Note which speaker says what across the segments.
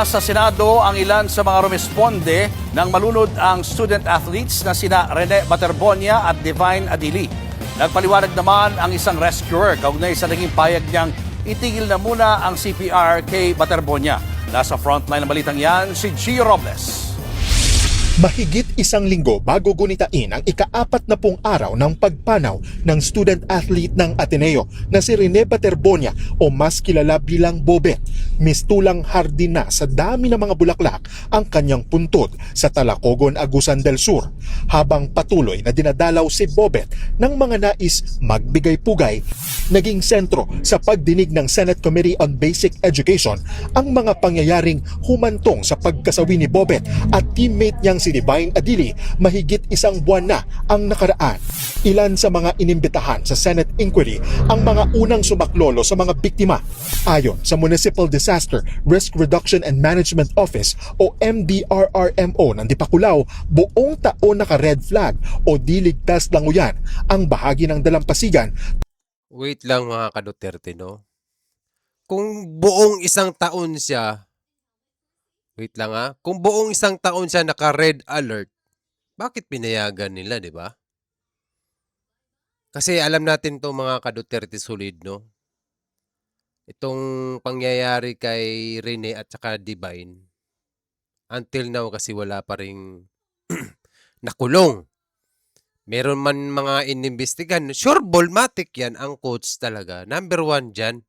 Speaker 1: sa Senado ang ilan sa mga rumisponde nang malunod ang student athletes na sina Rene Baterbonia at Divine Adili. Nagpaliwanag naman ang isang rescuer kaugnay sa naging payag niyang itigil na muna ang CPR kay Baterbonia. Nasa frontline ng balitang yan si G. Robles.
Speaker 2: Mahigit isang linggo bago gunitain ang ika-40 araw ng pagpanaw ng student-athlete ng Ateneo na si Rene Baterbonia o mas kilala bilang Bobet. Mistulang hardin na sa dami ng mga bulaklak ang kanyang puntod sa Talacogon, Agusan del Sur. Habang patuloy na dinadalaw si Bobet ng mga nais magbigay-pugay, naging sentro sa pagdinig ng Senate Committee on Basic Education ang mga pangyayaring humantong sa pagkasawi ni Bobet at teammate niyang si Divine Adili mahigit isang buwan na ang nakaraan. Ilan sa mga inimbitahan sa Senate inquiry ang mga unang sumaklolo sa mga biktima. Ayon sa Municipal Disaster Risk Reduction and Management Office o MDRRMO ng Dipakulaw, buong taon naka-red flag o di ligtas languyan ang bahagi ng dalampasigan.
Speaker 3: Wait lang mga ka-Duterte, no? Kung buong isang taon siya, wait lang ha, kung buong isang taon siya naka-red alert, bakit pinayagan nila, di ba? Kasi alam natin to mga ka-Duterte solid, no? Itong pangyayari kay Rene at saka Divine, until now kasi wala pa ring nakulong. Meron man mga inimbestigan. Sure, Bolmatic yan ang coach talaga. Number 1 dyan.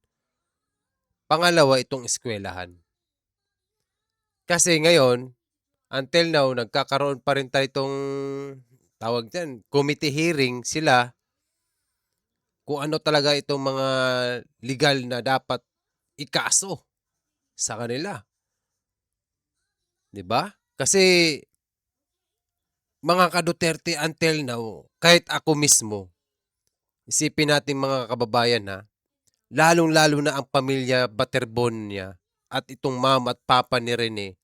Speaker 3: Pangalawa, itong eskwelahan. Kasi ngayon, until now, nagkakaroon pa rin tayo itong tawag dyan, committee hearing sila kung ano talaga itong mga legal na dapat ikaso sa kanila. 'Di ba? Kasi mga ka-Duterte until now, kahit ako mismo, isipin natin mga kababayan ha, lalong-lalo na ang pamilya Baterbonia at itong mama at papa ni Rene,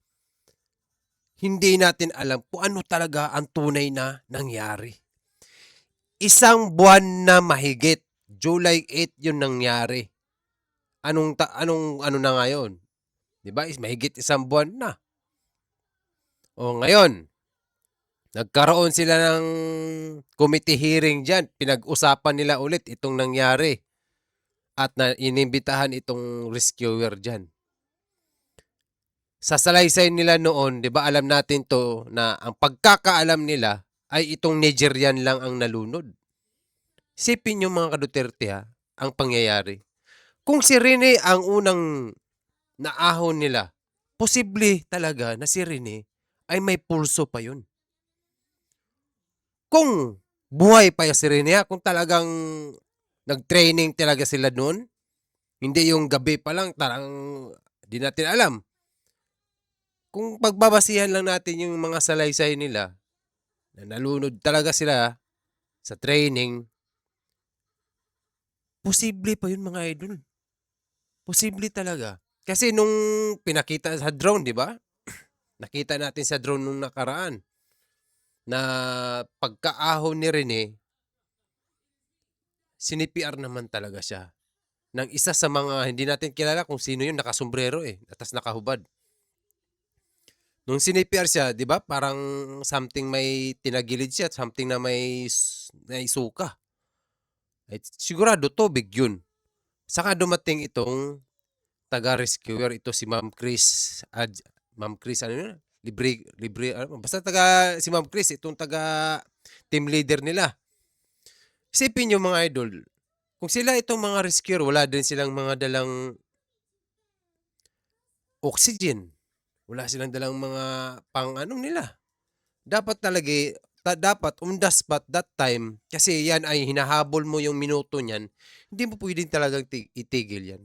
Speaker 3: hindi natin alam kung ano talaga ang tunay na nangyari. Isang buwan na mahigit, July 8 yun nangyari. Ano na ngayon? 'Di ba? Mahigit isang buwan na. O ngayon, nagkaroon sila ng committee hearing dyan. Pinag-usapan nila ulit itong nangyari. At inimbitahan itong rescuer dyan. Sa salaysay nila noon, di ba alam natin to na ang pagkakaalam nila ay itong Nigerian lang ang nalunod. Isipin nyo mga ka-Duterte ha, ang pangyayari. Kung si Rene ang unang naahon nila, posible talaga na si Rene ay may pulso pa yun. Kung buhay pa si Rene, kung talagang nag-training talaga sila noon, hindi yung gabi pa lang, tarang di natin alam. Kung pagbabasihan lang natin yung mga salaysay nila, na nalunod talaga sila sa training, posible pa yun mga idol. Posible talaga. Kasi nung pinakita sa drone, di ba? Nakita natin sa drone nung nakaraan na pagkaahon ni Rene, CPR naman talaga siya. Ng isa sa mga hindi natin kilala kung sino yun, nakasombrero atas nakahubad. Nung CPR siya, di ba? Parang something may tinagilid siya at something na may suka. Sigurado tubig yun. Saka dumating itong taga-rescuer, ito si Ma'am Chris. Ma'am Chris, ano yun? Libre, basta si Ma'am Chris, itong taga-team leader nila. Isipin nyo mga idol, kung sila itong mga rescuer, wala din silang mga dalang oxygen. Wala silang dalang mga nila. Dapat dapat on the spot that time, kasi yan ay hinahabol mo yung minuto niyan, hindi mo pwedeng talagang itigil yan.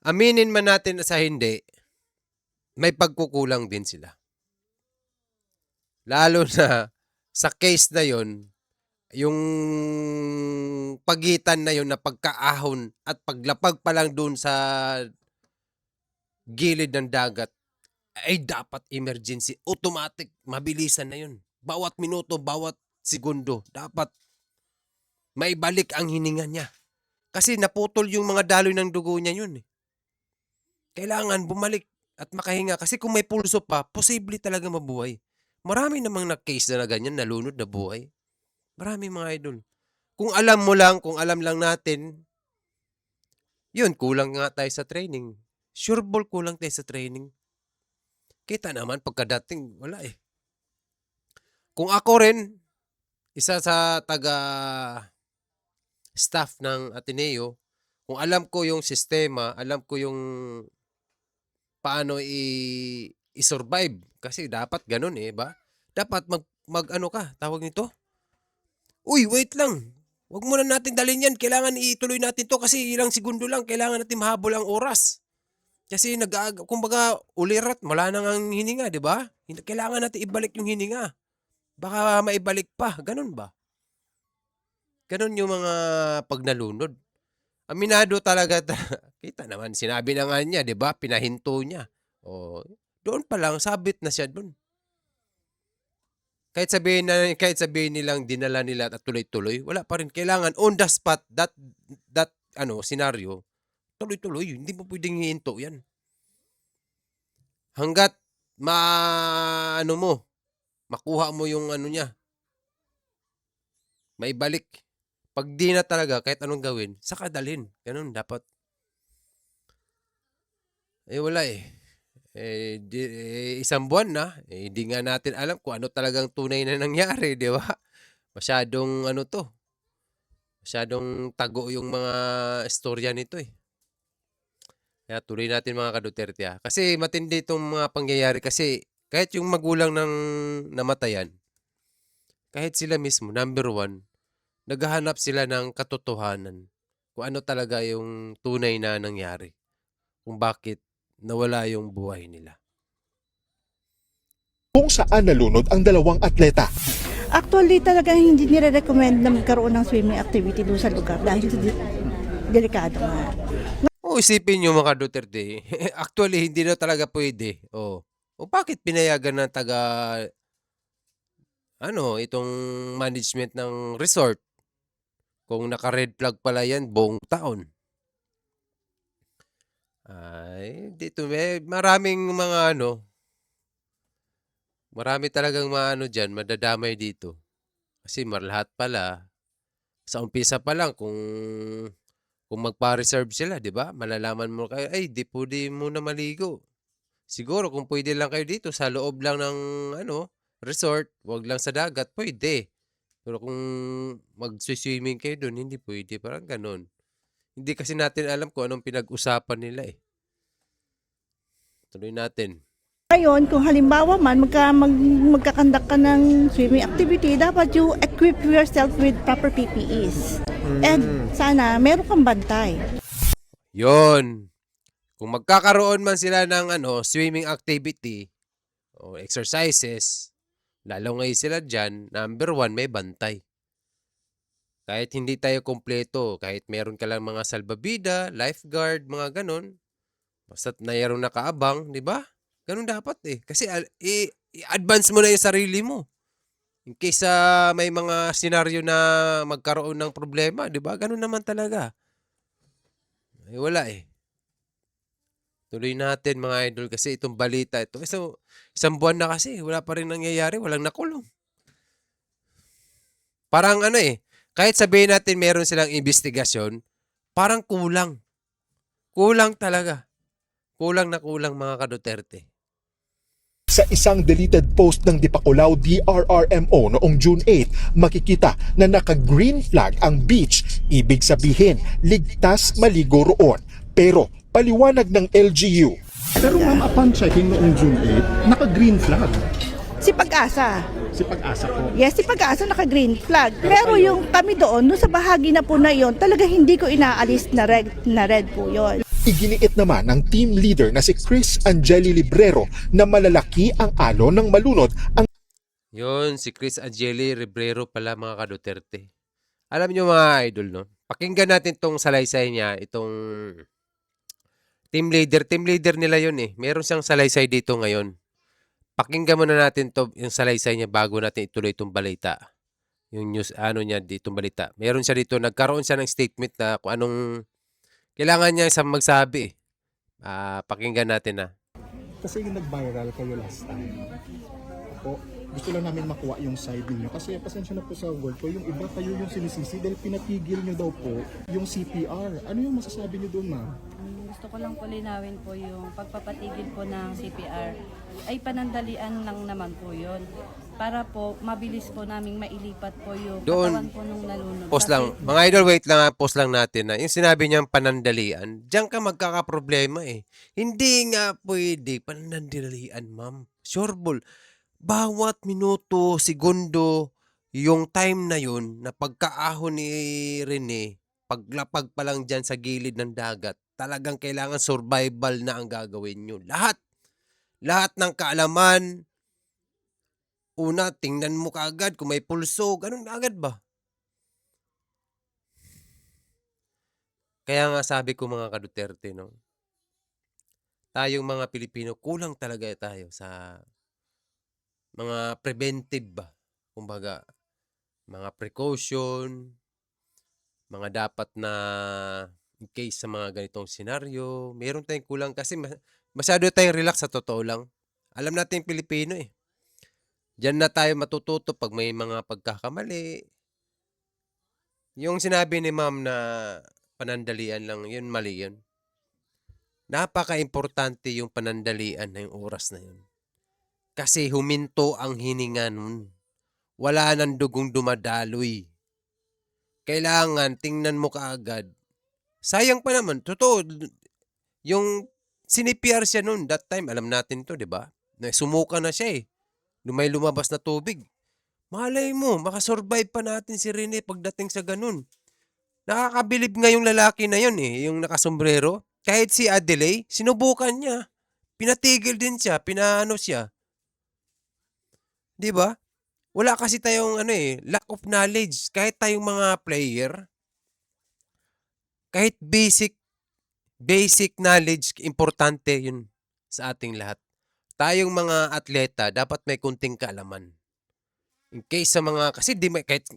Speaker 3: Aminin man natin sa hindi, may pagkukulang din sila. Lalo na sa case na yon, yung pagitan na yon na pagkaahon at paglapag pa lang doon sa gilid ng dagat, ay dapat emergency, automatic, mabilisan na yun. Bawat minuto, bawat segundo, dapat maibalik ang hininga niya. Kasi naputol yung mga daloy ng dugo niya yun. Kailangan bumalik at makahinga kasi kung may pulso pa, posible talaga mabuhay. Marami namang na-case na ganyan, nalunod na buhay. Marami mga idol. Kung alam mo lang, kung alam lang natin, yun, kulang nga tayo sa training. Sure ball, kulang tayo sa training. Kita naman, pagkadating, wala eh. Kung ako rin, isa sa taga-staff ng Ateneo, kung alam ko yung sistema, alam ko yung paano i-survive. Kasi dapat ganun eh, ba? Dapat mag-ano ka, tawag nito? Uy, wait lang. Huwag muna natin dalhin yan. Kailangan ituloy natin to kasi ilang segundo lang. Kailangan natin mahabol ang oras. Kasi kumbaga, ulirat, wala nang ang hininga, di ba? Kailangan natin ibalik yung hininga. Baka maibalik pa. Ganun ba? Ganun yung mga pagnalunod. Aminado talaga. Kita naman, sinabi na nga niya, di ba? Pinahinto niya. O, doon pa lang, sabit na siya doon. Kahit sabihin nilang dinala nila at tuloy-tuloy, wala pa rin. Kailangan on the spot, that scenario, tuloy-tuloy. Hindi mo pwedeng hihinto yan. Hanggat makuha mo yung ano niya, maibalik. Pag di na talaga, kahit anong gawin, saka dalhin. Ganun dapat. Eh wala eh. Isang buwan na, hindi nga natin alam kung ano talagang tunay na nangyari, di ba? Masyadong masyadong tago yung mga istorya nito eh. Kaya tuloy natin mga ka-Duterte ah. Kasi matindi itong mga pangyayari kasi kahit yung magulang ng namatayan, kahit sila mismo, number one, naghahanap sila ng katotohanan kung ano talaga yung tunay na nangyari. Kung bakit nawala yung buhay nila.
Speaker 2: Kung saan nalunod ang dalawang atleta.
Speaker 4: Actually, talagang hindi nire-recommend na magkaroon ng swimming activity doon sa lugar dahil delikado nga.
Speaker 3: Isipin nyo mga Duterte, actually hindi na talaga pwede. O bakit pinayagan ng itong management ng resort kung naka-red flag pala yan buong taon? Ay, dito maraming mga marami talagang dyan, madadamay dito. Kasi lahat pala, sa umpisa pa lang kung magpa-reserve sila, di ba? Malalaman mo kayo, ay, di pwede muna maligo. Siguro kung pwede lang kayo dito sa loob lang ng resort, wag lang sa dagat, pwede. Pero kung mag-swimming kayo doon, hindi pwede. Parang ganun. Hindi kasi natin alam kung anong pinag-usapan nila eh. Tuloy natin.
Speaker 4: Ngayon, kung halimbawa man magkakandak ka ng swimming activity, dapat you equip yourself with proper PPEs. And sana meron kang bantay.
Speaker 3: Yon. Kung magkakaroon man sila ng swimming activity o exercises, lalo ngayon sila dyan, number one, may bantay. Kahit hindi tayo kompleto, kahit meron ka lang mga salbabida, lifeguard, mga ganun, basta't mayroong nakaabang, di ba? Ganun dapat eh. Kasi i-advance mo na yung sarili mo. In case may mga senaryo na magkaroon ng problema, di ba? Ganun naman talaga. Eh, wala eh. Tuloy natin mga idol kasi itong balita ito. Isang buwan na kasi, wala pa rin nangyayari, walang nakulong. Parang kahit sabihin natin meron silang investigasyon, parang kulang. Kulang talaga. Kulang na kulang mga ka-Duterte.
Speaker 2: Sa isang deleted post ng Dipakulaw DRRMO noong June 8, makikita na naka-green flag ang beach. Ibig sabihin, ligtas maligo roon. Pero paliwanag ng LGU.
Speaker 5: Pero ma'am, upon checking noong June 8, naka-green flag.
Speaker 4: Si Pag-asa.
Speaker 5: Si Pag-asa po.
Speaker 4: Yes, si Pag-asa naka-green flag. Pero yung kami doon sa bahagi na po na yon, talaga hindi ko inaalis na red po yon.
Speaker 2: Iginiit naman ng team leader na si Chris Angeli Librero na malalaki ang alon ng malunod ang
Speaker 3: Yon, si Chris Angeli Librero pala mga ka-Duterte. Alam nyo mga idol, no? Pakinggan natin tong salaysay niya, itong team leader. Team leader nila yon eh. Meron siyang salaysay dito ngayon. Pakinggan muna natin yung salaysay niya bago natin ituloy itong balita. Yung news, niya dito balita. Meron siya dito, nagkaroon siya ng statement na kung anong kailangan niya magsabi. Pakinggan natin na.
Speaker 5: Kasi yung nag-viral kayo last time. Ako, gusto lang namin makuha yung side niyo. Kasi pasensya na po sa word ko, yung iba kayo yung sinisisi dahil pinatigil niyo daw po yung CPR. Ano yung masasabi niyo doon, ma'am?
Speaker 6: Gusto ko lang po linawin po yung pagpapatigil po ng CPR ay panandalian lang naman po yun. Para po mabilis po naming mailipat po yung
Speaker 3: Doon,
Speaker 6: katawan po nung nalunod.
Speaker 3: Pause
Speaker 6: Kasi
Speaker 3: lang. Mga idol, wait lang pause lang natin na. Yung sinabi niyang panandalian, diyan ka magkakaproblema eh. Hindi nga pwede panandalian, ma'am. Sureball. Bawat minuto, segundo, yung time na yun, na pagkaahon ni Rene, paglapag pa lang dyan sa gilid ng dagat, talagang kailangan survival na ang gagawin nyo. Lahat ng kaalaman, una, tingnan mo kaagad kung may pulso, ganun agad ba? Kaya nga sabi ko mga ka-Duterte, no? Tayong mga Pilipino, kulang talaga tayo sa mga preventive ba? Kumbaga, mga precaution, mga dapat na in case sa mga ganitong senaryo, meron tayong kulang kasi masyado tayong relax sa totoo lang. Alam natin yung Pilipino eh. Diyan na tayo matututo pag may mga pagkakamali. Yung sinabi ni ma'am na panandalian lang, yun mali yun. Napaka-importante yung panandalian na yung oras na yun. Kasi huminto ang hininga nun. Wala nang dugong dumadaloy. Kailangan tingnan mo kaagad. Sayang pa naman, totoo. Yung sinipiyar siya nun, that time, alam natin to, di ba? Sumuka na siya eh. May lumabas na tubig. Malay mo, makasurvive pa natin si Rene pagdating sa ganun. Nakakabilib nga yung lalaki na yun eh, yung nakasombrero. Kahit si Adelaide, sinubukan niya. Pinatigil din siya, pinaano siya. Di ba? Wala kasi tayong lack of knowledge. Kahit tayong mga player, kahit basic knowledge, importante yun sa ating lahat. Tayong mga atleta, dapat may kunting kaalaman. In case sa mga, kasi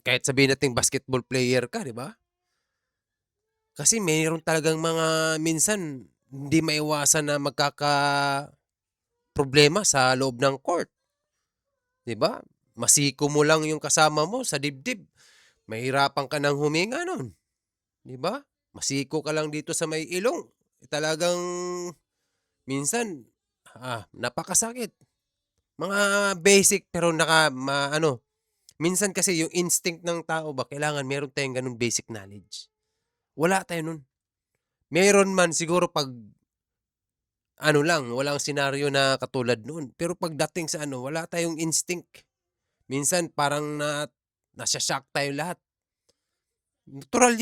Speaker 3: kahit sabihin natin basketball player ka, di ba? Kasi mayroon talagang mga minsan, hindi maiwasan na problema sa loob ng court. Di ba? Masiko mo lang yung kasama mo sa dibdib. Mahirapan ka nang huminga nun. Di ba? Masiko ka lang dito sa may ilong. Talagang minsan, napakasakit. Mga basic pero minsan kasi yung instinct ng tao ba, kailangan meron tayong ganung basic knowledge. Wala tayo nun. Meron man siguro pag walang senaryo na katulad noon. Pero pagdating sa wala tayong instinct. Minsan parang nasya-shock tayo lahat. Natural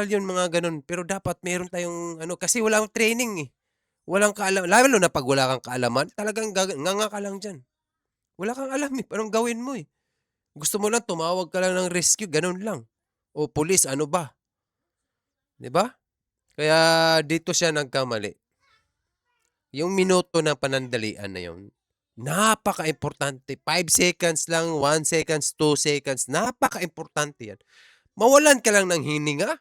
Speaker 3: yun mga ganun. Pero dapat meron tayong kasi walang training eh. Walang kaalaman. Lalo na pag wala kang kaalaman, talagang nganga ka lang dyan. Wala kang alam eh. Anong gawin mo eh? Gusto mo lang, tumawag ka lang ng rescue, ganun lang. O police, ano ba? Diba? Kaya dito siya nagkamali. Yung minuto ng panandalian na yun, napaka-importante. 5 seconds lang, 1 seconds, 2 seconds, napaka-importante yan. Mawalan ka lang ng hininga.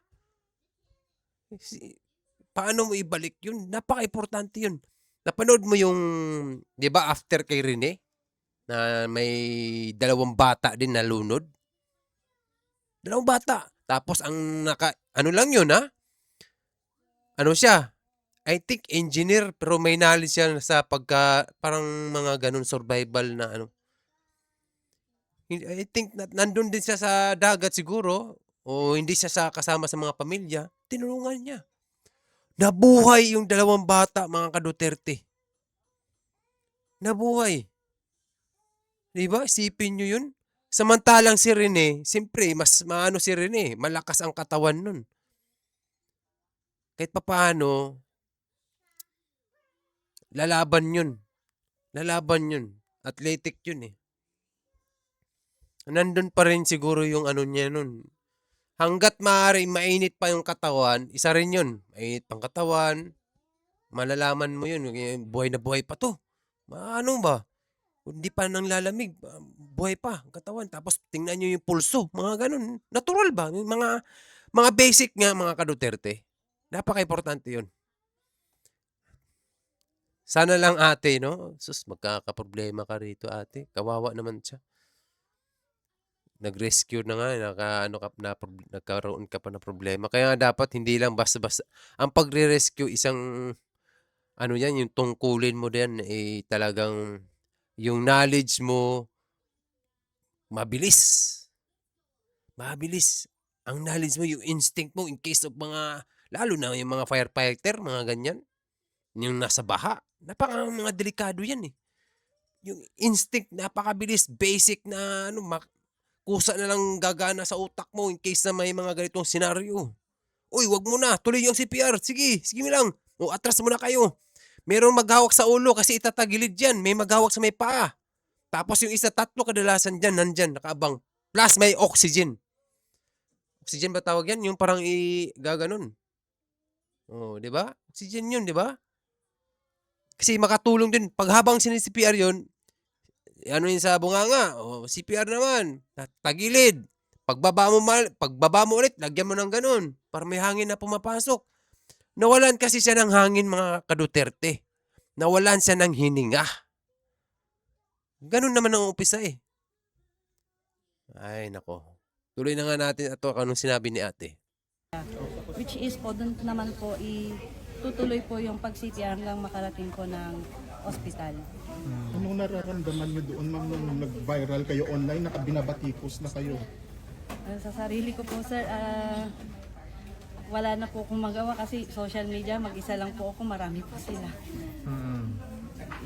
Speaker 3: Paano mo ibalik yun? Napaka-importante yun. Napanood mo yung, di ba, after kay Rene, na may 2 bata din nalunod? 2 bata. Tapos ang lang yun ha? Siya? I think engineer pero may knowledge siya sa parang mga ganun survival na I think nandun din siya sa dagat siguro o hindi siya kasama sa mga pamilya. Tinulungan niya. Nabuhay yung 2 bata mga ka-Duterte. Nabuhay. Diba? Isipin nyo yun. Samantalang si Rene, siyempre, mas maano si Rene, malakas ang katawan nun. Kahit papaano, lalaban yun. Lalaban yun. Athletic yun eh. Nandun pa rin siguro yung niya nun. Hanggat maaari mainit pa yung katawan, isa rin yun. Mainit pang katawan, malalaman mo yun. Buhay na buhay pa to. Ano ba? Hindi pa nang lalamig, buhay pa ang katawan. Tapos tingnan nyo yung pulso, mga ganun. Natural ba? Yung mga basic nga mga ka-Duterte. Napaka-importante yun. Sana lang ate, no? Sus, magkakaproblema ka rito ate. Kawawa naman siya. Nag-rescue na nga, ano ka, nagkaroon ka pa ng problema. Kaya nga dapat hindi lang basta-basta. Ang pagre-rescue, isang, ano yan, yung tungkulin mo din, eh, talagang, yung knowledge mo, mabilis. Mabilis. Ang knowledge mo, yung instinct mo, in case of mga, lalo na yung mga firefighter, mga ganyan, yung nasa baha. Mga delikado yan eh. Yung instinct, napakabilis, basic na, ano, kusa na lang gagana sa utak mo in case na may mga ganitong senaryo. Uy, wag mo na. Tuloy yung CPR. Sige, sige mo lang. O, atras muna kayo. Merong maghawak sa ulo kasi itatagilid yan. May maghawak sa may paa. Tapos yung isa, tatlo kadalasan dyan, nandyan, nakaabang. Plus may oxygen. Oxygen ba tawag yan? Yung parang gaganon. Oh, di ba? Oxygen yun, di ba? Kasi makatulong din. Pag habang CPR yun, ano yun sa bunganga? O, CPR naman. Tagilid. Pagbaba mo ulit, lagyan mo ng ganun. Para may hangin na pumapasok. Nawalan kasi siya ng hangin, mga ka-Duterte. Nawalan siya ng hininga. Ganun naman ang umpisa eh. Ay, nako. Tuloy na nga natin ito anong sinabi ni ate.
Speaker 6: Which is po, doon naman po, tutuloy po yung pag-CPR hanggang makarating po ng ospital.
Speaker 5: Anong nararamdaman niyo doon, ma'am, nung nag-viral kayo online, binabatikos na kayo?
Speaker 6: Sa sarili ko po, sir, wala na po akong magawa kasi social media, mag-isa lang po ako, marami po sila.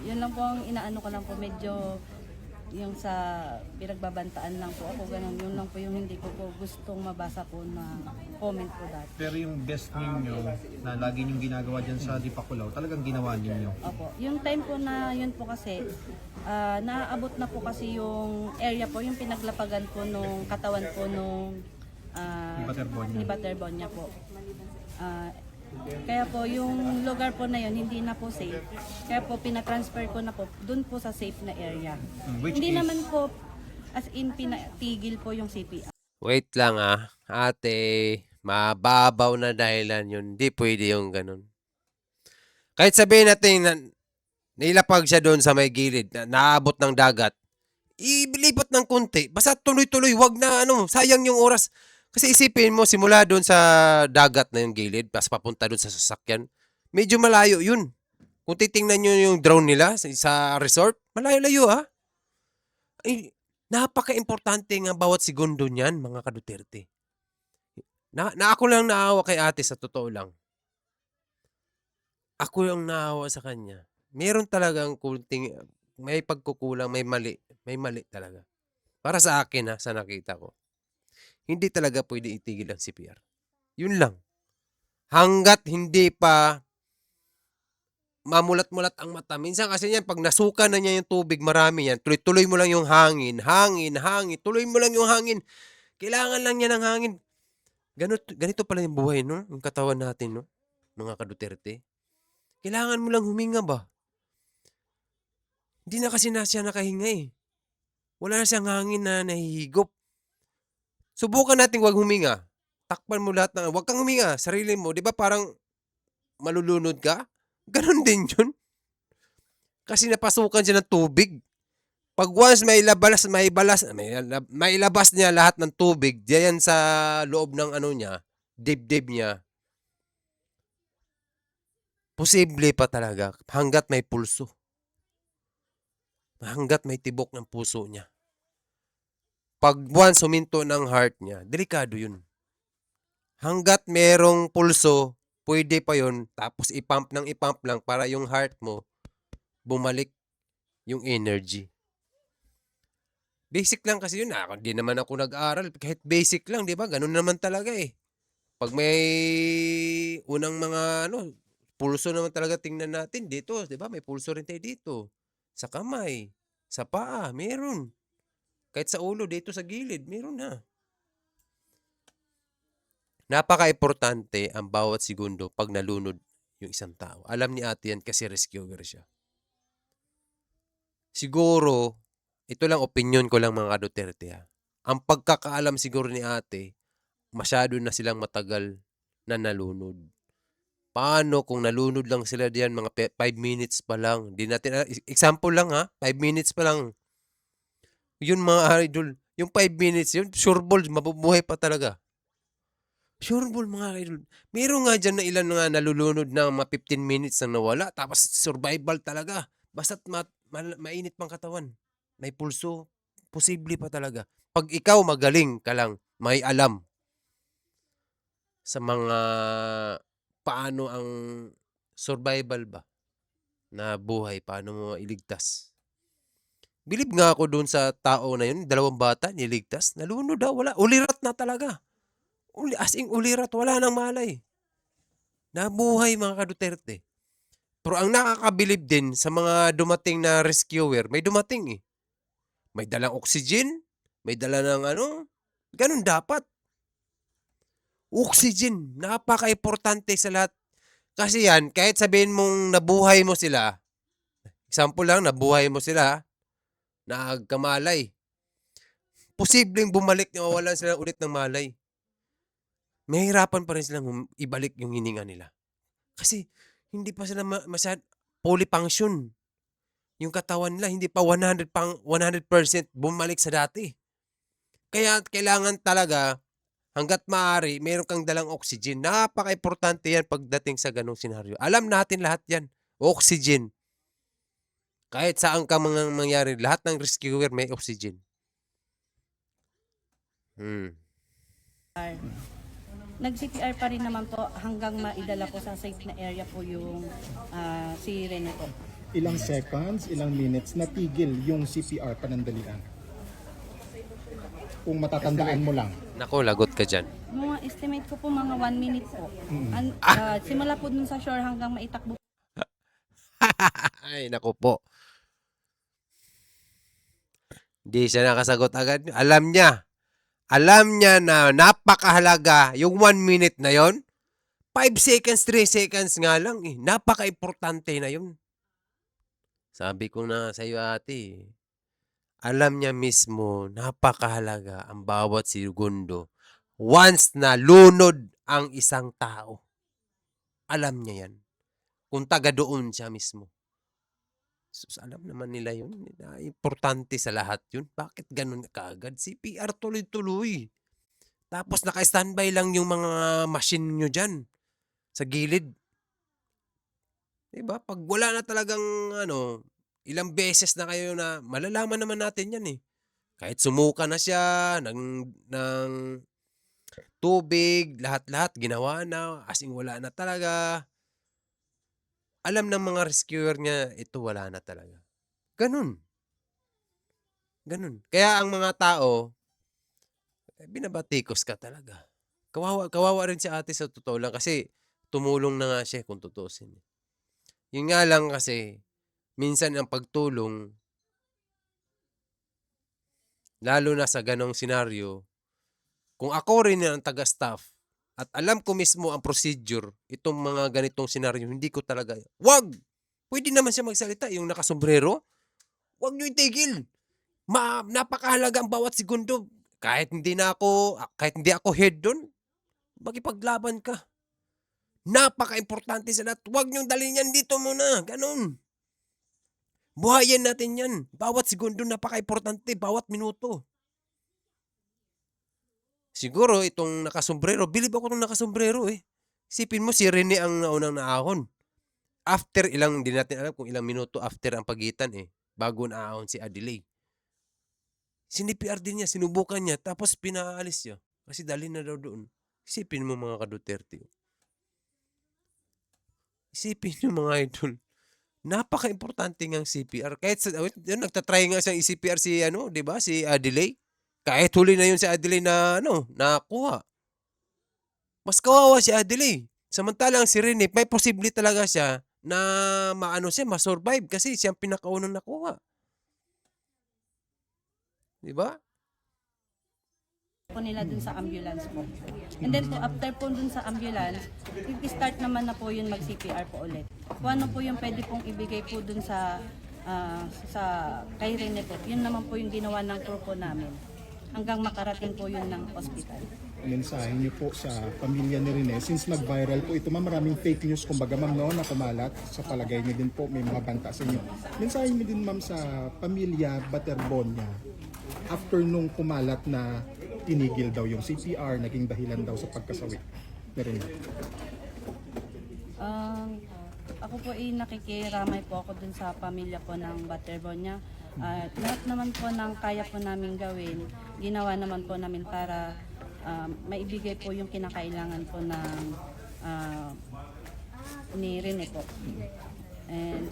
Speaker 6: Yun lang po ang inaano ko lang po, medyo yung sa pinagbabantaan lang po ako, ganun. Yun lang po yung hindi ko po gustong mabasa po na comment po dati.
Speaker 7: Pero yung best ninyo na lagi niyong ginagawa dyan sa Dipakulaw, talagang ginawa ninyo.
Speaker 6: Opo. Yung time po na yun po kasi, naaabot na po kasi yung area po, yung pinaglapagan po nung katawan po nung ni Baterbonia po. Kaya po yung lugar po na yun hindi na po safe. Kaya po pinatransfer ko na po dun po sa safe na area. Hindi naman po as in pinatigil po yung CPR.
Speaker 3: Wait lang ate. Mababaw na dahilan yun. Hindi pwede yung ganun. Kahit sabihin natin na nilapag siya doon sa may gilid, na naabot ng dagat, ilipat ng konti. Basta tuloy-tuloy, wag na sayang yung oras. Kasi isipin mo, simula doon sa dagat na yung gilid, pas papunta doon sa sasakyan, medyo malayo yun. Kung titingnan nyo yung drone nila sa resort, malayo-layo Ay, napaka-importante nga bawat segundo niyan, mga ka-Duterte. Na ako lang naawa kay ate sa totoo lang. Ako yung naawa sa kanya. Meron talagang kunting, may pagkukulang, may mali talaga. Para sa akin sa nakita ko. Hindi talaga pwede itigil ang CPR. Yun lang. Hanggat hindi pa mamulat-mulat ang mata. Minsan kasi yan, pag nasuka na niya yung tubig, marami yan. Tuloy-tuloy mo lang yung hangin. Tuloy mo lang yung hangin. Kailangan lang niya ng hangin. Ganito pala yung buhay, no? Yung katawan natin, no? Mga ka-Duterte. Kailangan mo lang huminga ba? Hindi na kasi siya nakahinga eh. Wala na siyang hangin na nahihigop. Subukan natin wag huminga. Takpan mo lahat wag kang huminga, sarili mo, 'di ba parang malulunod ka? Ganon din 'yun. Kasi napasukan siya ng tubig. Pag once may labas niya lahat ng tubig diyan sa loob ng niya, dibdib niya. Posible pa talaga hangga't may pulso. Hangga't may tibok ng puso niya. Pag once huminto ng heart niya, delikado yun. Hanggat merong pulso, pwede pa yun, tapos ipump lang para yung heart mo, bumalik yung energy. Basic lang kasi yun. Hindi naman ako nag-aral. Kahit basic lang, di ba? Ganun naman talaga eh. Pag may unang mga, pulso naman talaga tingnan natin dito, di ba? May pulso rin tayo dito. Sa kamay, sa paa, meron. Kahit sa ulo, dito sa gilid, meron na. Napaka-importante ang bawat segundo pag nalunod yung isang tao. Alam ni ate yan kasi rescuer siya. Siguro, ito lang opinion ko lang mga Duterte Ang pagkakaalam siguro ni ate, masyado na silang matagal na nalunod. Paano kung nalunod lang sila diyan mga 5 minutes pa lang? Di natin example lang ha, 5 minutes pa lang. Yun mga idol, yung 5 minutes yun, sure ball, mabubuhay pa talaga. Sure ball mga idol. Meron nga dyan na ilan nga nalulunod na mga 15 minutes na nawala, tapos survival talaga. Basta't mainit pang katawan, may pulso, posible pa talaga. Pag ikaw magaling ka lang, may alam sa mga paano ang survival ba na buhay, paano mo iligtas. Bilib nga ako doon sa tao na yun, 2 bata niligtas, nalunod daw, wala, ulirat na talaga. As in ulirat, wala nang malay. Nabuhay mga ka-Duterte. Pero ang nakakabilib din sa mga dumating na rescuer, may dumating eh. May dalang oxygen, may dala ng ano, ganun dapat. Oxygen, napaka-importante sa lahat. Kasi yan, kahit sabihin mong nabuhay mo sila, example lang, nabuhay mo sila, nagkamalay. Posibleng bumalik na mawalan sila ulit ng malay. Mahirapan pa rin silang ibalik yung hininga nila. Kasi hindi pa sila masyad polyfunction. Yung katawan nila hindi pa 100% bumalik sa dati. Kaya kailangan talaga hangga't maaari, meron kang dalang oxygen. Napaka-importante yan pagdating sa ganong senaryo. Alam natin lahat yan. Oxygen. Kahit saan ka mangyari, lahat ng rescuer may oxygen.
Speaker 6: Nag-CPR pa rin naman po hanggang maidala po sa safe na area po yung si Rene po.
Speaker 5: Ilang seconds, ilang minutes, natigil yung CPR panandalian. Kung matatandaan mo lang.
Speaker 3: Nako, lagot ka dyan.
Speaker 6: Mga estimate ko po mga 1 minute po. Simula po dun sa shore hanggang maitakbo.
Speaker 3: Ay, nako po. Hindi siya nakasagot agad. Alam niya na napakahalaga yung 1 minute na yon. 5 seconds, 3 seconds nga lang eh. Napaka-importante na yun. Sabi ko na sa iyo ate, alam niya mismo napakahalaga ang bawat segundo. Once na lunod ang isang tao, alam niya yan. Kung taga doon siya mismo. Sus, alam naman nila yun. Importante sa lahat yun. Bakit ganun kaagad? CPR tuloy-tuloy. Tapos naka-standby lang yung mga machine nyo dyan. Sa gilid. Diba? Pag wala na talagang ilang beses na kayo na malalaman naman natin yan eh. Kahit sumuka na siya ng tubig, lahat-lahat ginawa na, as in wala na talaga. Alam ng mga rescuer niya, ito wala na talaga. Ganun. Kaya ang mga tao, binabatikos ka talaga. Kawawa rin si ate sa totoo lang kasi tumulong na nga siya kung tutusin. Yun nga lang kasi, minsan ang pagtulong, lalo na sa ganong senaryo, kung ako rin ang taga-staff, at alam ko mismo ang procedure, itong mga ganitong senaryo, hindi ko talaga, wag! Pwede naman siya magsalita, yung nakasombrero, wag nyo itigil. Napakahalaga ang bawat segundo. Kahit hindi ako head doon, makipaglaban ka. Napaka-importante sa lahat. Wag nyo dalhin yan dito muna. Ganon. Buhayin natin yan. Bawat segundo napaka-importante, bawat minuto. Siguro itong nakasombrero, bilib ako itong nakasombrero eh. Isipin mo si Rene ang naunang naahon. After hindi natin alam kung ilang minuto after ang pagitan eh, bago naahon si Adelaide. Sinipr din niya, sinubukan niya, tapos pinaalis niya. Kasi dali na daw doon. Isipin mo mga ka-Duterte. Isipin nyo mga idol. Napaka-importante ng CPR. Kahit nagtatry nga siyang i-CPR si di ba? Si Adelaide. Kahit huli na yun si Adelaide na nakuha. Mas kawawa si Adelaide. Samantalang si Rene, may posible talaga siya na ma-survive kasi siyang pinakaunang nakuha. Di ba?
Speaker 6: Po nila dun sa ambulance po. And then po, after po dun sa ambulance, i-start naman na po yun mag-CPR po ulit. Kung ano po yung pwede pong ibigay po dun sa kay Rene po, yun naman po yung ginawa ng crew po namin. Hanggang makarating po yun ng hospital.
Speaker 5: mensahe niyo po sa pamilya ni Rene since nag-viral po ito, ma'am, maraming fake news kumbaga, ma'am, no, na kumalat. Sa palagay niyo din po may mga banta sa inyo. Mensahe niyo din, ma'am, sa pamilya Baterbonia after nung kumalat na tinigil daw yung CPR, naging dahilan daw sa pagkasawi ni Rene.
Speaker 6: Ako po nakikiramay po ako dun sa pamilya po ng Baterbonia. Lahat naman po ng kaya po namin gawin, ginawa naman po namin para maibigay po yung kinakailangan po ng ni Rene po. And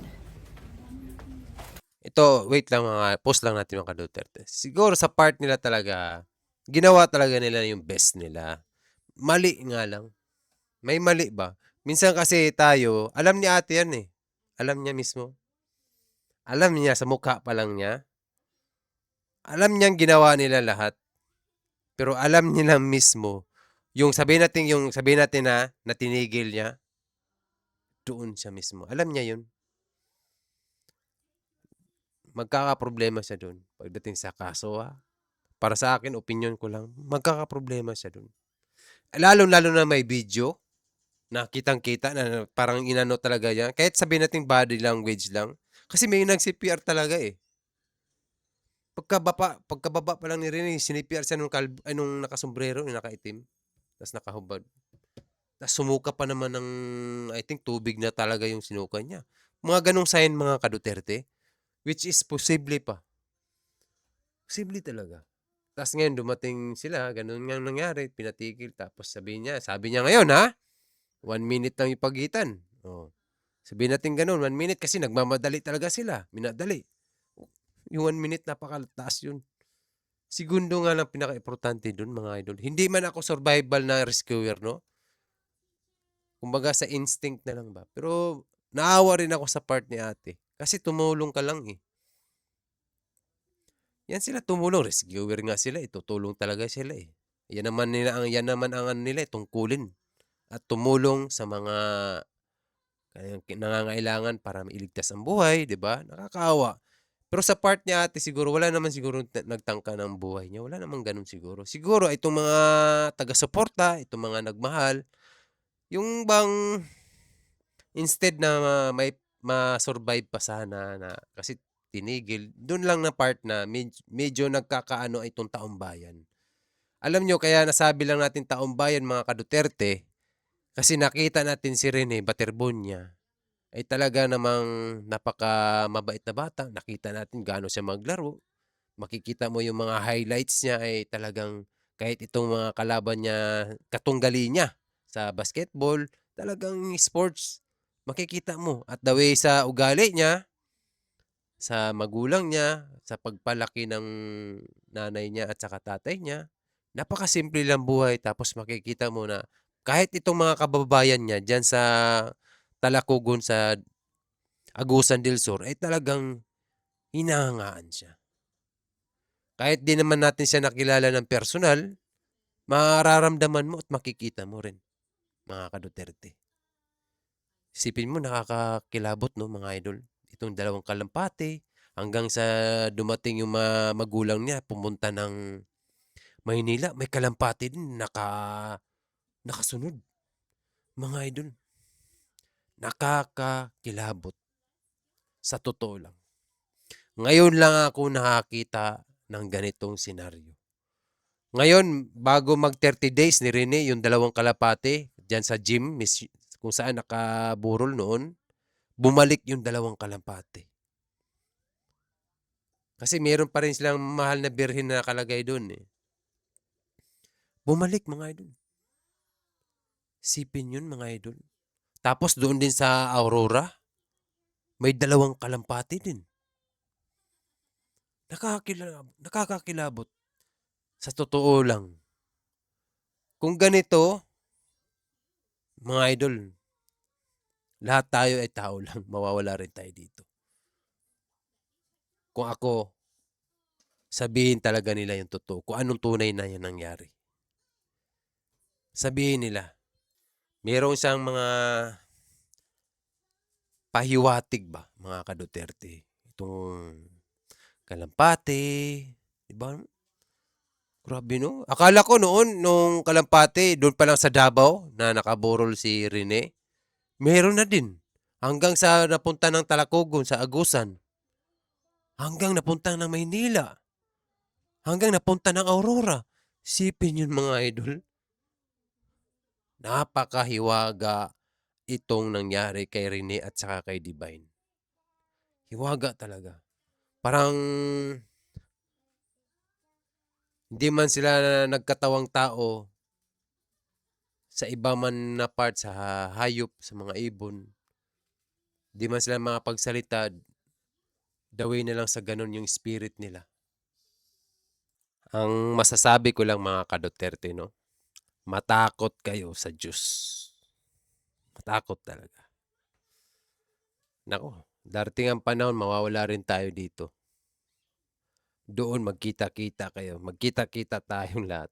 Speaker 3: Ito, wait lang post lang natin mga ka-Duterte. Siguro sa part nila talaga, ginawa talaga nila yung best nila. Mali nga lang. May mali ba? Minsan kasi tayo, alam ni ate yan eh. Alam niya mismo. Alam niya, sa mukha pa lang niya. Alam niyang ginawa nila lahat. Pero alam niya mismo, yung sabihin natin na tinigil niya, doon siya mismo. Alam niya yun. Magkakaproblema siya doon. Pagdating sa kaso para sa akin, opinion ko lang, magkakaproblema siya doon. Lalo-lalo na may video, na kitang-kita na parang inano talaga yan. Kahit sabihin natin body language lang. Kasi may nag-CPR talaga eh. Pagkababa pa lang ni Rene, sinipr siya nung nakasombrero, yung nakaitim. Tapos nakahubad. Tapos sumuka pa naman ng, I think, tubig na talaga yung sinuka niya. Mga ganong sign mga ka-Duterte, which is posible pa. Posible talaga. Tapos ngayon dumating sila, ganun nga nangyari, pinatigil. Tapos sabi niya ngayon 1 minute lang yung pagitan. Oh. Sabihin natin ganun, 1 minute kasi nagmamadali talaga sila. Minadali. Yung 1 minute, napakataas yun. Segundo nga lang pinaka-importante dun, mga idol. Hindi man ako survival na rescuer, no? Kumbaga sa instinct na lang ba. Pero naawa rin ako sa part ni ate. Kasi tumulong ka lang eh. Yan sila tumulong. Rescuer nga sila eh. Tutulong talaga sila eh. Yan naman ang ano nila eh, tungkulin. At tumulong sa mga nangangailangan para mailigtas ang buhay, 'di ba? Nakakaawa. Pero sa part niya ate siguro wala naman siguro nagtangka ng buhay niya. Wala naman ganun siguro. Siguro itong mga taga-suporta, itong mga nagmahal, yung bang instead na may ma-survive pa sana na kasi tinigil, doon lang na part na medyo nagkakaano itong taong bayan. Alam nyo, kaya nasabi lang natin taong bayan mga ka-Duterte, kasi nakita natin si Rene Baterbonia ay talaga namang napaka mabait na bata. Nakita natin gaano siya maglaro. Makikita mo yung mga highlights niya ay talagang kahit itong mga kalaban niya, katunggali niya sa basketball, talagang sports, makikita mo. At the way sa ugali niya, sa magulang niya, sa pagpalaki ng nanay niya at saka tatay niya, napakasimple lang buhay. Tapos makikita mo na kahit itong mga kababayan niya dyan sa Talakugon sa Agusan del Sur ay talagang hinahangaan siya. Kahit di naman natin siya nakilala ng personal, mararamdaman mo at makikita mo rin, mga ka-Duterte. Isipin mo, nakakakilabot no mga idol. Itong dalawang kalampate hanggang sa dumating yung magulang niya, pumunta ng Maynila, may kalampate din nakasunod. Mga idol, nakakakilabot. Sa totoo lang. Ngayon lang ako nakakita ng ganitong senaryo. Ngayon, bago mag 30 days ni Rene, yung dalawang kalapate, dyan sa gym, kung saan nakaburol noon, bumalik yung dalawang kalampate. Kasi meron pa rin silang mahal na birhen na nakalagay doon eh. Bumalik mga idol. Sipin yun mga idol. Tapos doon din sa Aurora, may dalawang kalampati din. Nakakakilabot. Sa totoo lang. Kung ganito, mga idol, lahat tayo ay tao lang. Mawawala rin tayo dito. Kung ako, sabihin talaga nila yung totoo. Kung anong tunay na yan nangyari. Sabihin nila, mayroong siyang mga pahiwatig ba, mga ka-Duterte. Itong kalampate, di ba? Grabe no. Akala ko noon, nung Kalampate, doon pa lang sa Davao, na nakaburol si Rene, meron na din. Hanggang sa napunta ng Talacogon sa Agusan. Hanggang napunta ng Maynila. Hanggang napunta ng Aurora. Sipin yun mga idol. Napakahiwaga itong nangyari kay Rene at saka kay Divine. Hiwaga talaga. Parang hindi man sila nagkatawang tao sa iba man na part sa hayop, sa mga ibon. Hindi man sila makapagsalita, daway na lang sa ganun yung spirit nila. Ang masasabi ko lang mga ka-Duterte, no? Matakot kayo sa Diyos. Matakot talaga. Nako, darating ang panahon, mawawala rin tayo dito. Doon magkita-kita kayo. Magkita-kita tayong lahat.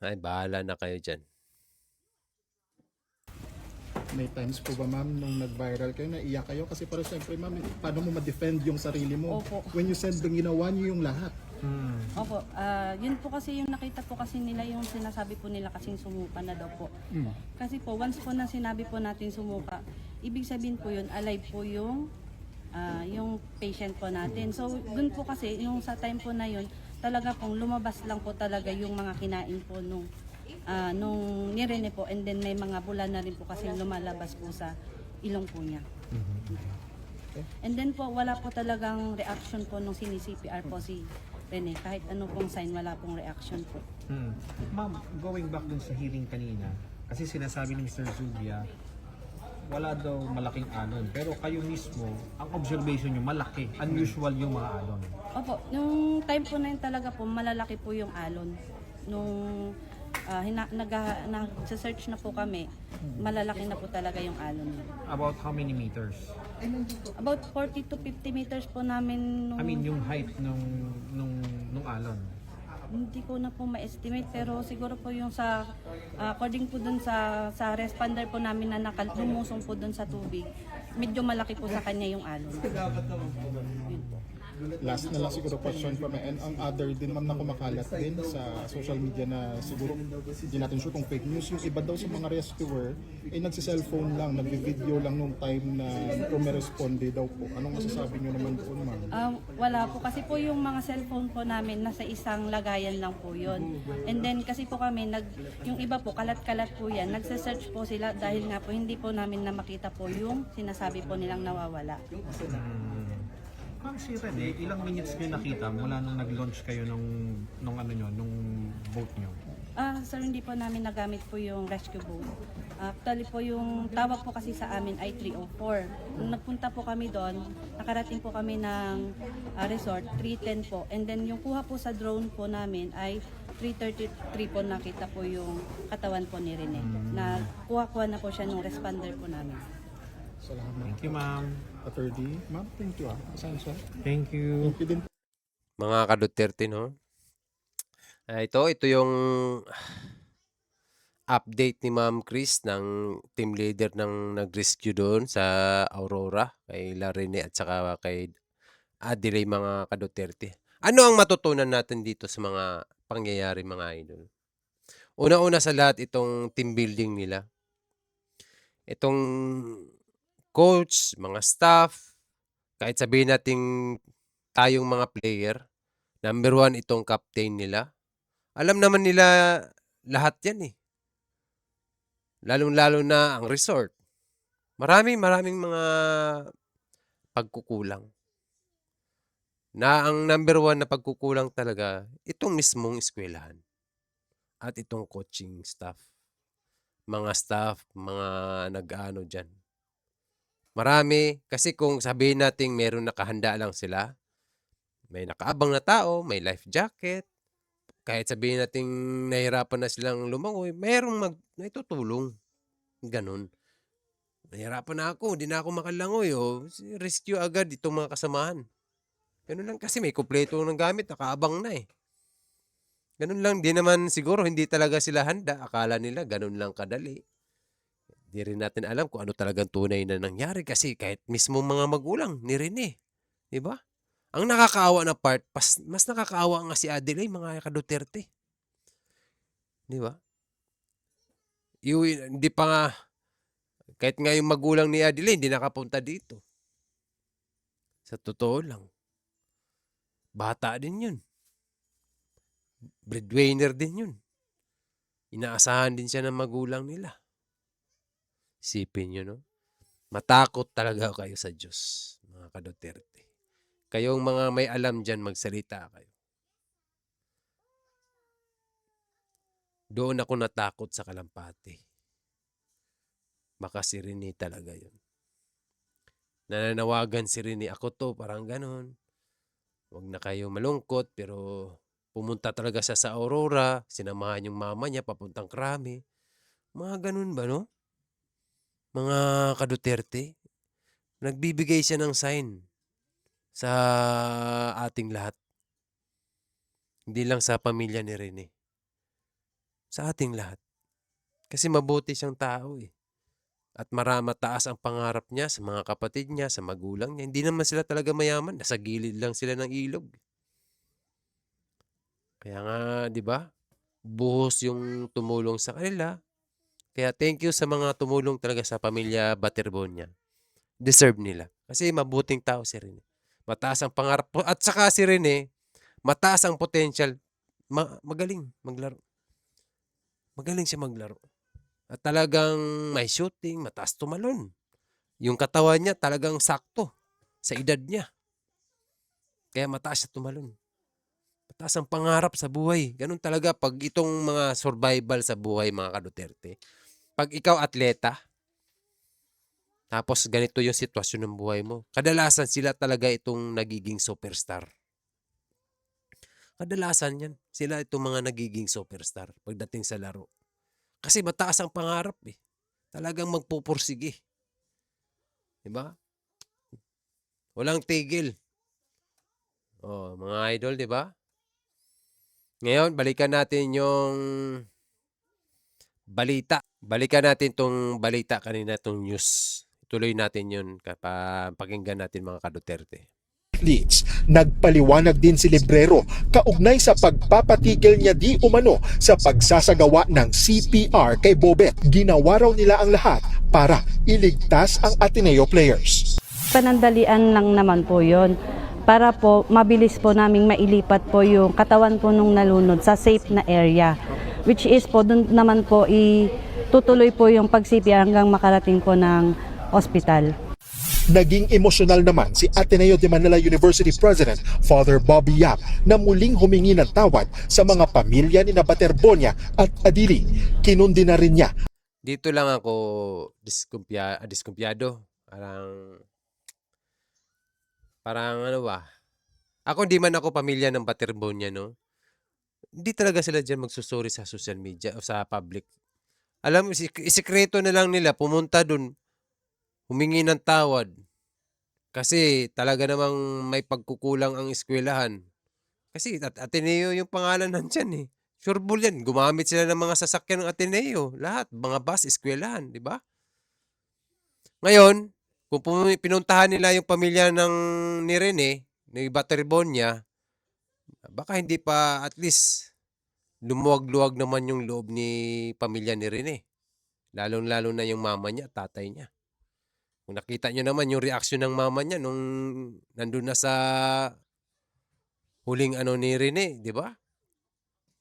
Speaker 3: Ay, bahala na kayo dyan.
Speaker 5: May times po ba ma'am nung nag-viral kayo, naiyak kayo? Kasi para siyempre ma'am, paano mo ma-defend yung sarili mo?
Speaker 6: Opo.
Speaker 5: When you said ginawa niyo yung lahat.
Speaker 6: Opo, yun po kasi yung nakita po kasi nila yung sinasabi po nila kasing sumuka na daw po. Kasi po, once po na sinabi po natin sumuka, ibig sabihin po yun, alive po yung patient po natin. So, dun po kasi, yung sa time po na yun, talaga pong lumabas lang po talaga yung mga kinain po nung ni Rene po, and then may mga bula na rin po kasi lumalabas po sa ilong po niya. And then po, wala po talagang reaction po nung sinisi-CPR po si Rene. Kahit ano pong sign, wala pong reaction po.
Speaker 7: Ma'am, going back dun sa hearing kanina, kasi sinasabi ni Mr. Zubia, wala daw malaking alon. Pero kayo mismo, ang observation nyo, malaki. Unusual yung mga alon.
Speaker 6: Opo, nung time po na yun talaga po, malalaki po yung alon. Nung nag-search na po kami, malalaki na po talaga yung alon.
Speaker 7: About how many meters?
Speaker 6: About 40 to 50 meters po namin nung...
Speaker 7: I mean, yung height nung alon.
Speaker 6: Hindi ko na po ma-estimate, pero siguro po yung sa according po dun sa responder po namin na lumusong po dun sa tubig, medyo malaki po sa kanya yung alon. Yun po.
Speaker 5: Last na lang siguro question from me. And ang other din ma'am na kumakalat din sa social media na siguro hindi natin sure kung fake news. Yung iba daw sa mga rescuer ay nagsi-cellphone lang, nagvi-video lang nung time na rumeresponde daw po. Anong masasabi niyo naman doon ma'am?
Speaker 6: Wala po kasi po yung mga cellphone po namin nasa isang lagayan lang po yun. And then kasi po kami yung iba po kalat-kalat po yan. Nagse-search po sila dahil nga po hindi po namin na makita po yung sinasabi po nilang nawawala.
Speaker 7: Ma'am, si Rene, ilang minutes nyo nakita mula nung nag-launch kayo nung boat nyo?
Speaker 6: Sir, hindi po namin nagamit po yung rescue boat. Actually po yung tawag po kasi sa amin ay 304. Nung nagpunta po kami doon, nakarating po kami ng resort, 310 po. And then yung kuha po sa drone po namin ay 333 po nakita po yung katawan po ni Rene. Na kuha-kuha na po siya nung responder po namin.
Speaker 5: Salamat.
Speaker 7: Thank you, ma'am.
Speaker 5: Attorney, ma'am, thank you Asensya.
Speaker 7: Thank you.
Speaker 5: Thank you din
Speaker 3: Mga ka-Duterte, no? Ito yung update ni Ma'am Chris ng team leader ng nag-rescue doon sa Aurora, kay Larine at saka kay Adelaide, mga ka-Duterte. Ano ang matutunan natin dito sa mga pangyayari, mga idol? Una-una sa lahat, itong team building nila. Itong coach, mga staff, kahit sabihin natin tayong mga player, number 1 itong captain nila. Alam naman nila lahat yan eh. Lalong-lalo na ang resort. Maraming mga pagkukulang. Na ang number 1 na pagkukulang talaga, itong mismong eskwelahan. At itong coaching staff. Mga staff, mga nag-ano dyan. Marami, kasi kung sabihin natin meron nakahanda lang sila, may nakaabang na tao, may life jacket, kahit sabihin natin nahirapan na silang lumangoy, mayroong naitutulong. Ganun. Nahirapan na ako, hindi na ako makalangoy. Rescue agad itong mga kasamahan. Ganun lang kasi may kumpleto ng gamit, nakaabang na eh. Ganun lang, di naman siguro hindi talaga sila handa. Akala nila ganun lang kadali. Di rin natin alam kung ano talagang tunay na nangyari kasi kahit mismo mga magulang ni Rene. Diba? Ang nakakaawa na part, mas nakakaawa nga si Adelaide, mga ka-Duterte. Di ba? Hindi pa nga, kahit nga yung magulang ni Adelaide, hindi nakapunta dito. Sa totoo lang. Bata din yun. Breadwinner din yun. Inaasahan din siya ng magulang nila. Isipin nyo, no? Matakot talaga kayo sa Diyos, mga ka-Duterte. Kayong mga may alam dyan, magsalita kayo. Doon ako natakot sa Kalampate. Baka si Rene talaga yun. Nananawagan si Rene, ako to, parang ganon. Huwag na kayo malungkot, pero pumunta talaga siya sa Aurora, sinamahan yung mama niya, papuntang Krami. Mga ganun ba, no? Mga ka-Duterte, nagbibigay siya ng sign sa ating lahat. Hindi lang sa pamilya ni Rene. Sa ating lahat. Kasi mabuti siyang tao eh. At mataas ang pangarap niya sa mga kapatid niya, sa magulang niya. Hindi naman sila talaga mayaman. Nasa gilid lang sila ng ilog. Kaya nga, di ba? Buhos yung tumulong sa kanila. Kaya thank you sa mga tumulong talaga sa pamilya Baterbonia. Deserve nila. Kasi mabuting tao si Rene. Mataas ang pangarap. At saka si Rene, mataas ang potential. Magaling maglaro. Magaling siya maglaro. At talagang may shooting, mataas tumalon. Yung katawan niya talagang sakto sa edad niya. Kaya mataas siya tumalon. Mataas ang pangarap sa buhay. Ganun talaga pag itong mga survival sa buhay, mga ka-Duterte. Pag ikaw atleta, tapos ganito yung sitwasyon ng buhay mo, kadalasan sila talaga itong nagiging superstar. Kadalasan yan. Sila itong mga nagiging superstar pagdating sa laro. Kasi mataas ang pangarap eh. Talagang magpupursige. Diba? Walang tigil. Oh, mga idol, diba? Ngayon, balikan natin yung balita. Balikan natin tong balita kanina, tong news. Tuloy natin yun kapag pakinggan natin mga ka-Duterte.
Speaker 2: Athletes. Nagpaliwanag din si Librero kaugnay sa pagpapatigil niya di umano sa pagsasagawa ng CPR kay Bobet. Ginawa raw nila ang lahat para iligtas ang Ateneo players.
Speaker 8: Panandalian lang naman po yon para po mabilis po naming mailipat po yung katawan po nung nalunod sa safe na area. Which is po doon naman po itutuloy po yung pag-CPR hanggang makarating po ng ospital.
Speaker 2: Naging emosyonal naman si Ateneo de Manila University President Father Bobby Yap na muling humingi ng tawad sa mga pamilya ni Baterbonia at Adili. Kinundi na rin niya.
Speaker 3: Dito lang ako diskumpiyado. Parang ano ba? Ako di man ako pamilya ng Baterbonia, no? Hindi talaga sila dyan magsusuri sa social media o sa public. Alam mo, isikreto na lang nila, pumunta dun, humingi ng tawad. Kasi talaga namang may pagkukulang ang eskwelahan. Kasi Ateneo yung pangalan nandyan eh. Sureball yan. Gumamit sila ng mga sasakyan ng Ateneo. Lahat. Mga bus, eskwelahan. Di ba? Ngayon, kung pinuntahan nila yung pamilya ni Rene, ni Baterbonia, baka hindi pa at least lumuwag-luwag naman yung loob ni pamilya ni Rene. Lalong-lalo na yung mama niya, tatay niya. Kung nakita nyo naman yung reaksyon ng mama niya nung nandun na sa huling ni Rene, di ba?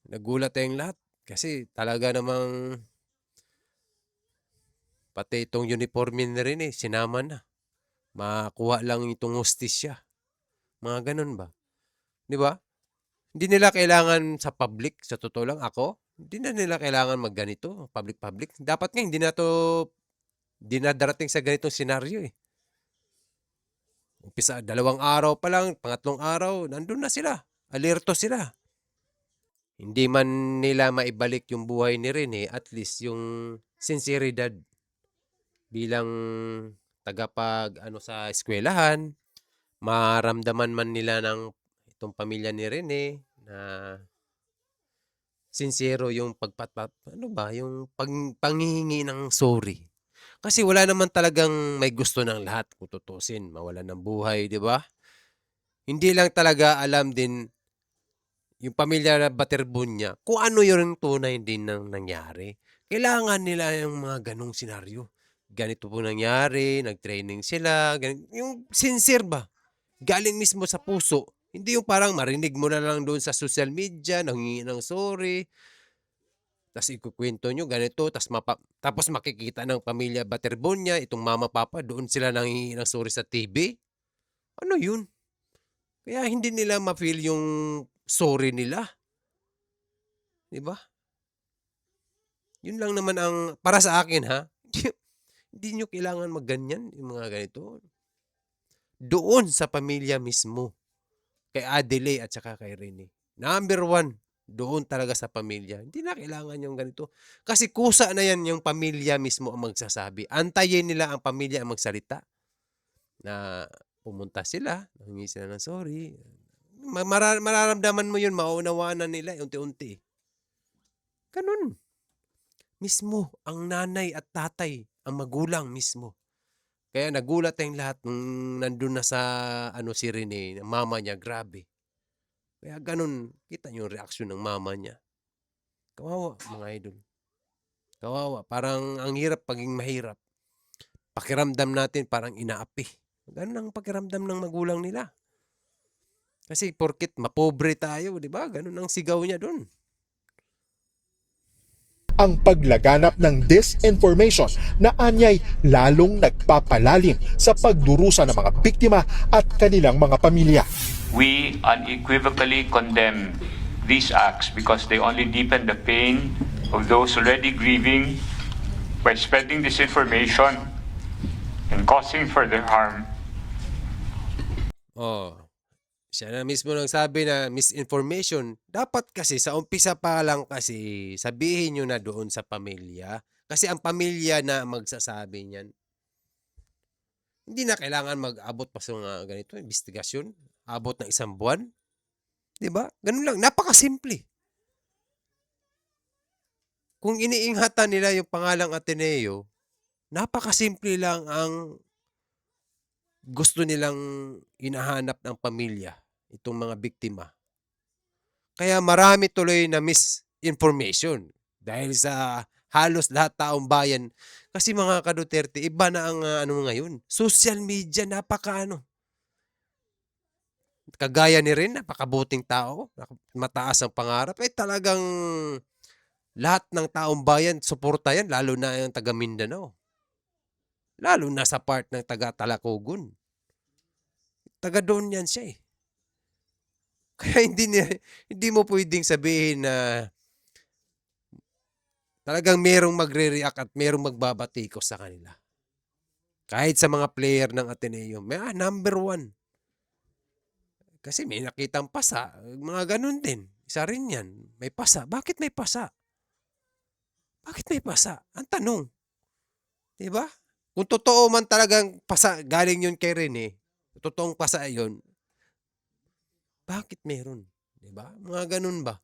Speaker 3: Nagulat tayong lahat. Kasi talaga namang pati itong uniforme ni Rene, sinama na. Makuha lang itong hostisya. Mga ganun ba? Di ba? Hindi nila kailangan sa public, sa totoo lang ako, hindi na nila kailangan magganito, public. Dapat nga hindi na darating sa ganitong senaryo eh. Umpisa, 2 araw pa lang, 3 araw, nandun na sila. Alerto sila. Hindi man nila maibalik yung buhay ni Rene, at least yung sinseridad bilang tagapag sa eskwelahan, maramdaman man nila ng itong pamilya ni Rene na sincero yung yung panghihingi ng sorry. Kasi wala naman talagang may gusto ng lahat kung tutusin, mawalan ng buhay, di ba? Hindi lang talaga alam din yung pamilya na Baterbunya kung ano yung tunay din ng nangyari. Kailangan nila yung mga ganong senaryo. Ganito po nangyari, nag-training sila, yung sincere ba? Galing mismo sa puso. Hindi yung parang marinig mo na lang doon sa social media, nanghingi ng sorry, tapos ikukwento nyo ganito, tapos makikita ng pamilya Baterbunya, itong mama papa, doon sila nanghingi ng sorry sa TV. Ano yun? Kaya hindi nila ma-feel yung sorry nila. Di ba? Yun lang naman ang, para sa akin ha, hindi nyo kailangan magganyan, yung mga ganito. Doon sa pamilya mismo, kay Adele at saka kay Rene. Number one, doon talaga sa pamilya. Hindi na kailangan yung ganito. Kasi kusa na yan yung pamilya mismo ang magsasabi. Antayin nila ang pamilya ang magsalita. Na pumunta sila, nangingi sila ng sorry. Mararamdaman mo yun, maunawaan na nila unti-unti. Ganun. Mismo, ang nanay at tatay, ang magulang mismo. Kaya nagulat tayong lahat nung nandun na sa si Rene, mama niya, grabe. Kaya ganun, kita niyo yung reaksyon ng mama niya. Kawawa, mga idol. Kawawa, parang ang hirap paging mahirap. Pakiramdam natin parang inaapi. Ganun ang pakiramdam ng magulang nila. Kasi porkit mapobre tayo, di ba? Ganun ang sigaw niya doon.
Speaker 2: Ang paglaganap ng disinformation na anyay lalong nagpapalalim sa pagdurusa ng mga biktima at kanilang mga pamilya.
Speaker 9: We unequivocally condemn these acts because they only deepen the pain of those already grieving by spreading disinformation and causing further harm.
Speaker 3: Siya na mismo nang sabi na misinformation. Dapat kasi sa umpisa pa lang kasi sabihin nyo na doon sa pamilya. Kasi ang pamilya na magsasabi niyan. Hindi na kailangan mag-abot pa sa mga ganito, investigasyon. Abot ng 1 buwan. Diba? Ganun lang. Napakasimple. Kung iniingatan nila yung pangalang Ateneo, napakasimple lang ang gusto nilang hinahanap ng pamilya, itong mga biktima. Kaya marami tuloy na misinformation dahil sa halos lahat taong bayan. Kasi mga ka-Duterte, iba na ang ngayon. Social media, kagaya ni Ren, napakabuting tao, mataas ang pangarap. Talagang lahat ng taong bayan, suporta yan, lalo na yung taga Mindanao. Lalo na sa part ng taga Talacogon. Taga doon yan siya eh. Kaya hindi mo pwedeng sabihin na talagang merong magre-react at merong magbabatikos sa kanila. Kahit sa mga player ng Ateneo, number 1. Kasi may nakitang pasa, mga ganun din. Isa rin yan. May pasa. Bakit may pasa? Bakit may pasa? Ang tanong. Diba? Kung totoo man talagang pasa, galing yun kay Rene, totoong pasa yun, bakit meron? Diba? Mga ganun ba?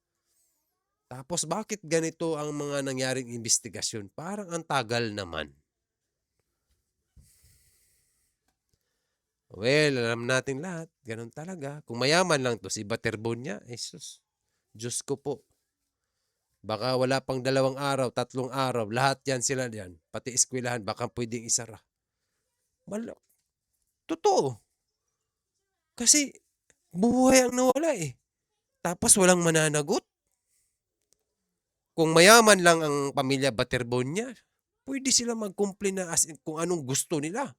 Speaker 3: Tapos bakit ganito ang mga nangyaring investigasyon? Parang ang tagal naman. Well, alam natin lahat. Ganun talaga. Kung mayaman lang to si Baterbunya, sus, Diyos ko po. Baka wala pang 2 araw, 3 araw, lahat yan sila yan. Pati eskwelahan, baka pwedeng isara. Totoo. Kasi buhay ang nawala eh. Tapos walang mananagot. Kung mayaman lang ang pamilya Baterbunya, pwede sila mag-complain na kung anong gusto nila.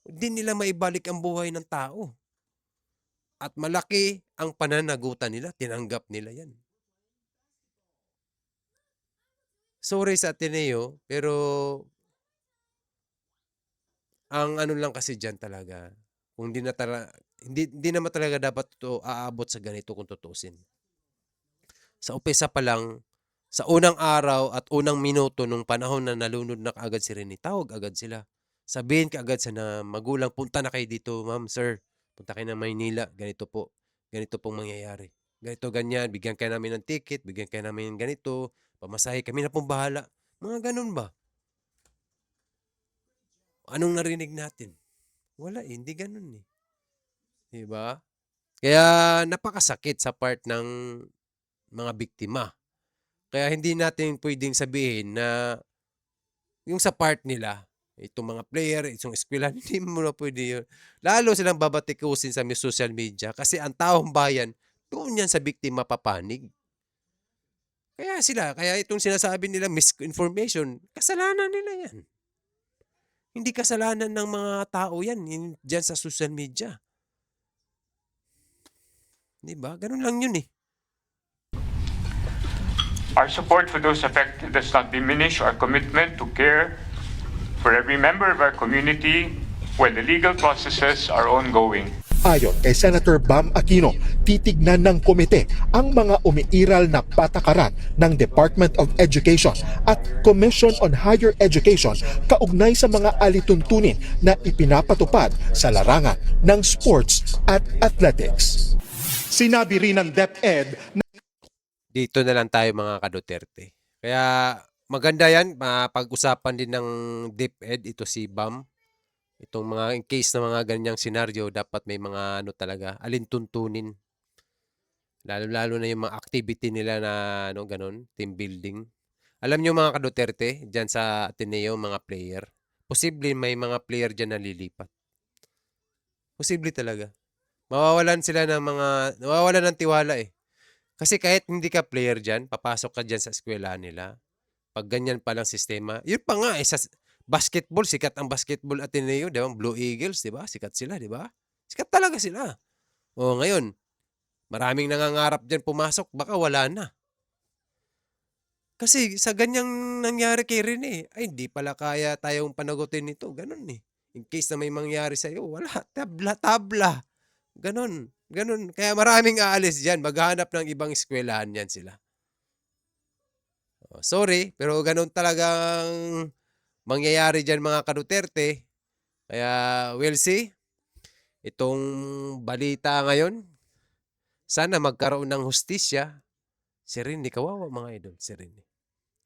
Speaker 3: Hindi nila maibalik ang buhay ng tao. At malaki ang pananagutan nila, tinanggap nila yan. Sorry sa Ateneo, pero ang ano lang kasi dyan talaga, kung hindi naman talaga dapat ito aabot sa ganito kung tutusin. Sa umpisa pa lang, sa unang araw at unang minuto nung panahon na nalunod na kaagad si Rene, tawag agad sila. Sabihin kaagad sa na magulang, punta na kayo dito, ma'am, sir. Punta kayo ng Maynila, ganito po. Ganito pong mangyayari. Ganito, ganyan, bigyan kayo namin ng ticket, bigyan kayo namin ng ganito, pamasahe, kami na pong bahala. Mga ganun ba? Anong narinig natin? Wala eh, hindi ganun eh. 'Di ba? Kaya napakasakit sa part ng mga biktima. Kaya hindi natin pwedeng sabihin na yung sa part nila, itong mga player, itong eskwelahan, hindi mo na pwede yun. Lalo silang babatikusin sa social media kasi ang taong bayan, doon yan sa biktima papanig. Kaya itong sinasabi nila misinformation, kasalanan nila yan. Hindi kasalanan ng mga tao yan, dyan sa social media. Di ba? Ganun lang yun eh.
Speaker 9: Our support for those affected does not diminish our commitment to care for every member of our community when the legal processes are ongoing.
Speaker 2: Ayon kay Senator Bam Aquino, titignan ng komite ang mga umiiral na patakaran ng Department of Education at Commission on Higher Education kaugnay sa mga alituntunin na ipinapatupad sa larangan ng sports at athletics. Sinabi rin ng DepEd na
Speaker 3: Dito na lang tayo mga ka-Duterte. Kaya maganda yan, mapag-usapan din ng DepEd, ito si Bam. Itong mga in case na mga ganyang senaryo, dapat may mga ano talaga, alintuntunin. Lalo-lalo na yung mga activity nila na ano, ganun, team building. Alam nyo mga ka-Duterte, dyan sa Ateneo, mga player, posible may mga player dyan na lilipat. Posible talaga. Mawawalan ng tiwala eh. Kasi kahit hindi ka player dyan, papasok ka dyan sa eskwelahan nila. Pag ganyan palang sistema, yun pa nga, sa basketball, sikat ang basketball Ateneo, di ba? Blue Eagles, di ba? Sikat sila, di ba? Sikat talaga sila. O ngayon, maraming nangangarap dyan pumasok, baka wala na. Kasi sa ganyang nangyari kay Rene, ay hindi pala kaya tayong panagutin nito. Ganun eh. In case na may mangyari sa'yo, wala, tabla-tabla. Ganun. Kaya maraming aalis dyan. Maghanap ng ibang eskwelahan yan sila. Sorry, pero ganun talagang mangyayari dyan mga ka-Duterte. Kaya we'll see. Itong balita ngayon, sana magkaroon ng hustisya. Si Rene, kawawa mga idol. Si Rene.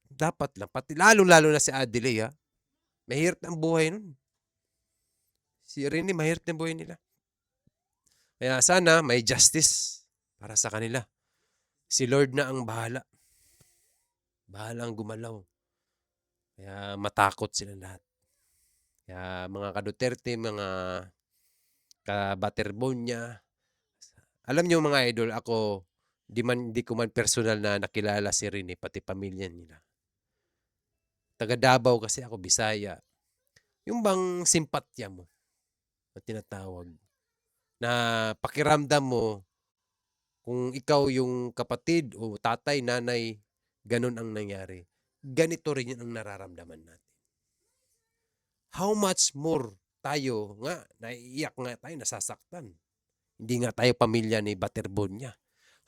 Speaker 3: Dapat lang. Pati lalo-lalo na si Adelaide ha. Mahirap ang buhay nun. Si Rene, mahirap ang buhay nila. Kaya sana may justice para sa kanila. Si Lord na ang bahala. Bahala ang gumalaw. Kaya matakot sila lahat. Kaya mga ka-Duterte, mga ka-Baterbonia, alam nyo mga idol, ako, di ko man personal na nakilala si Rene, pati pamilya nila. Taga Davao kasi ako, Bisaya. Yung bang simpatya mo na tinatawag, na pakiramdam mo kung ikaw yung kapatid o tatay, nanay, ganun ang nangyari. Ganito rin yun ang nararamdaman natin. How much more tayo nga, naiiyak nga tayo, nasasaktan. Hindi nga tayo pamilya ni Baterbonia.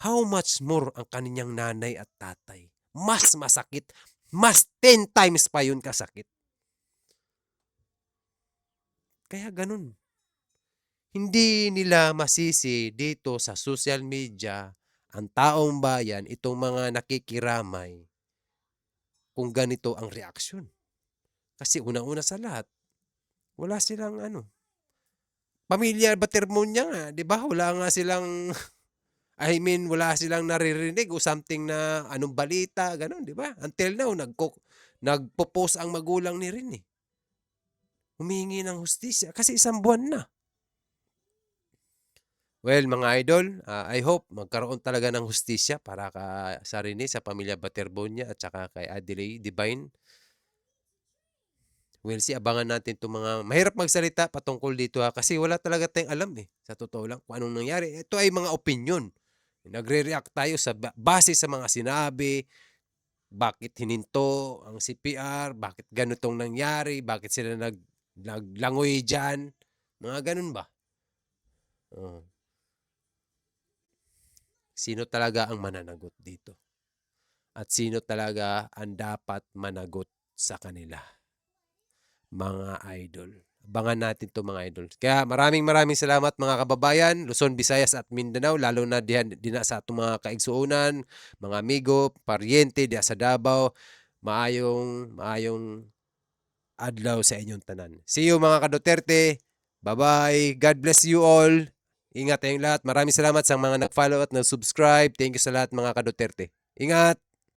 Speaker 3: How much more ang kaninyang nanay at tatay? Mas masakit, mas 10 times pa yun kasakit. Kaya ganun. Hindi nila masisi dito sa social media ang taong bayan, itong mga nakikiramay, kung ganito ang reaksyon. Kasi unang-una sa lahat, wala silang pamilya Baterbonia nga, di ba? Wala nga silang, wala silang naririnig o something na anong balita, ganun, di ba? Until now, nagpo-post ang magulang ni Rene. Humingi ng hustisya kasi isang buwan na. Well, mga idol, I hope magkaroon talaga ng hustisya para sa Rene, sa pamilya Baterbonia at saka kay Adelaide Divine. We'll see, abangan natin itong mga, mahirap magsalita patungkol dito kasi wala talaga tayong alam sa totoo lang kung anong nangyari. Ito ay mga opinion. Nagre-react tayo sa base sa mga sinabi, bakit hininto ang CPR, bakit ganitong nangyari, bakit sila naglangoy dyan, mga ganun ba? Sino talaga ang mananagot dito? At sino talaga ang dapat managot sa kanila? Mga idol. Abangan natin to mga idol. Kaya maraming salamat mga kababayan, Luzon, Visayas at Mindanao, lalo na din sa atong mga kaigsuunan, mga amigo, paryente diya sa Davao. Maayong adlaw sa inyong tanan. See you mga ka-Duterte. Bye-bye. God bless you all. Ingat tayong lahat. Maraming salamat sa mga nag-follow at nag-subscribe. Thank you sa lahat mga ka-Duterte. Ingat!